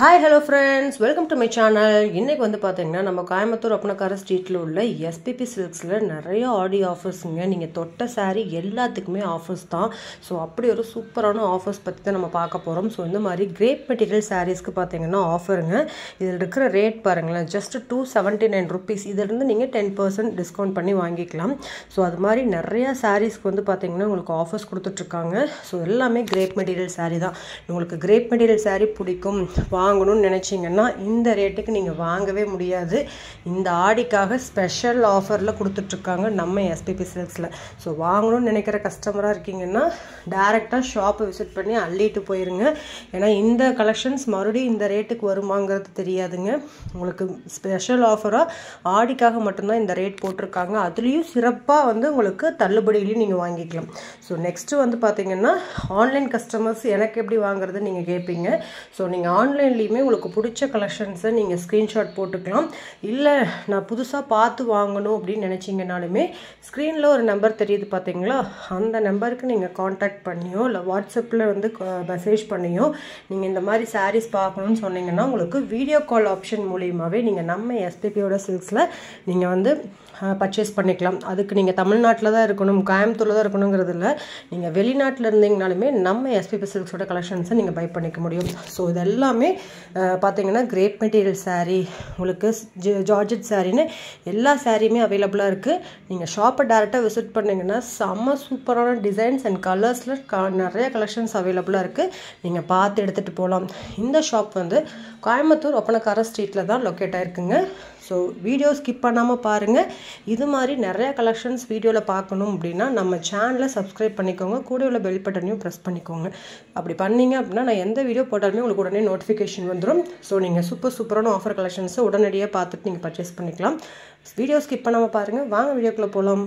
Hi, hello friends, welcome to my channel. இன்னைக்கு வந்து பாத்தீங்கன்னா நம்ம கோயம்புத்தூர் அப்பனக்கார ஸ்ட்ரீட்ல உள்ள SPP Silksல நிறைய ஆடி ஆஃபர்ஸ்ங்க. நீங்க தொட்ட saree எல்லாத்துக்குமே ஆஃபர்ஸ் தான். சோ அப்படி ஒரு சூப்பரான ஆஃபர்ஸ் பத்தி தான் நம்ம பார்க்க போறோம். சோ இந்த மாதிரி கிரேப் மெட்டீரியல் sareesக்கு பாத்தீங்கன்னா ஆஃபருங்க. இதில இருக்கிற ரேட் பாருங்களேன், just 279 rupees. இதில இருந்து நீங்க 10% டிஸ்கவுண்ட் பண்ணி வாங்கிக்கலாம். சோ அது மாதிரி நிறைய sareesக்கு வந்து பாத்தீங்கன்னா உங்களுக்கு ஆஃபர்ஸ் கொடுத்துட்டு இருக்காங்க. சோ எல்லாமே கிரேப் மெட்டீரியல் saree தான். உங்களுக்கு கிரேப் மெட்டீரியல் saree பிடிக்கும் வாங்கணும்னு நினைச்சீங்கன்னா இந்த ரேட்டுக்கு நீங்க வாங்கவே முடியாது. இந்த ஆடிக்காக ஸ்பெஷல் ஆஃபர்ல கொடுத்துட்டு இருக்காங்க நம்ம SPP Silksல. சோ வாங்கணும்னு நினைக்கிற கஸ்டமரா இருக்கீங்கன்னா டைரக்டா ஷாப் விசிட் பண்ணி அள்ளிட்டு போயிருங்க. ஏன்னா இந்த கலெக்ஷன்ஸ் மறுபடியும் இந்த ரேட்டுக்கு வருமாங்கிறது தெரியாதுங்க. உங்களுக்கு ஸ்பெஷல் ஆஃபரா ஆடிக்காக மட்டும் தான் இந்த ரேட் போட்டுருக்காங்க. அதுலயும் சிறப்பா வந்து உங்களுக்கு தள்ளுபடியிலயும் நீங்க வாங்கிக்கலாம். சோ நெக்ஸ்ட் வந்து பாத்தீங்கன்னா ஆன்லைன் கஸ்டமர்ஸ் எனக்கு எப்படி வாங்குறது நீங்க கேப்பீங்க. சோ நீங்க ஆன்லைன்லயுமே உங்களுக்கு பிடிச்ச கலெக்ஷன்ஸை நீங்க ஸ்கிரீன்ஷாட் போட்டுக்கலாம். இல்ல நான் புதுசா பார்த்து வாங்கணும் அப்படின்னு நினைச்சீங்கனாலுமே ஸ்கிரீன்ல ஒரு நம்பர் தெரியுது பாத்தீங்களா, அந்த நம்பருக்கு நீங்க காண்டாக்ட் பண்ணியோ இல்ல வாட்ஸ்அப்ல வந்து மெசேஜ் பண்ணியோ நீங்க இந்த மாதிரி sarees பார்க்கணும்னு சொன்னீங்கன்னா உங்களுக்கு வீடியோ கால் ஆப்ஷன் மூலமாவே நீங்க நம்ம SPPயோட Silksல நீங்க வந்து பர்ச்சேஸ் பண்ணிக்கலாம். அதுக்கு நீங்க தமிழ்நாட்டுல தான் இருக்கணும், கோயம்புத்தூர்ல தான் இருக்கணும்ங்கிறது இல்ல. நீங்க வெளிநாட்டுல இருந்தீங்கனாலுமே நம்ம SPP Silksோட கலெக்ஷன்ஸை நீங்க பை பண்ணிக்க முடியும். சோ இதெல்லாமே பாத்தீங்கன்னா கிரேப் மெட்டீரியல் saree, உங்களுக்கு ஜார்ஜெட் சாரின்னு எல்லா சாரியுமே அவைலபிளா இருக்கு. நீங்க ஷாப்பை டைரக்டா விசிட் பண்ணீங்கன்னா செம்ம சூப்பரான டிசைன்ஸ் அண்ட் கலர்ஸ்ல நிறைய கலெக்ஷன்ஸ் அவைலபிளா இருக்கு. நீங்க பார்த்து எடுத்துட்டு போகலாம். இந்த ஷாப் வந்து கோயம்புத்தூர் அப்பனக்கார ஸ்ட்ரீட்ல தான் லொகேட் ஆயிருக்குங்க. ஸோ வீடியோ ஸ்கிப் பண்ணாமல் பாருங்கள். இது மாதிரி நிறைய கலெக்ஷன்ஸ் வீடியோவில் பார்க்கணும் அப்படின்னா நம்ம சேனலை சப்ஸ்கிரைப் பண்ணிக்கோங்க. கூட உள்ள பெல் பட்டனையும் ப்ரெஸ் பண்ணிக்கோங்க. அப்படி பண்ணீங்க அப்படின்னா நான் எந்த வீடியோ போட்டாலுமே உங்களுக்கு உடனே நோட்டிஃபிகேஷன் வந்துடும். ஸோ நீங்கள் சூப்பரான ஆஃபர் கலெக்ஷன்ஸை உடனடியாக பார்த்துட்டு நீங்கள் பர்ச்சேஸ் பண்ணிக்கலாம். வீடியோ ஸ்கிப் பண்ணாமல் பாருங்கள். வாங்க வீடியோக்குள்ளே போகலாம்.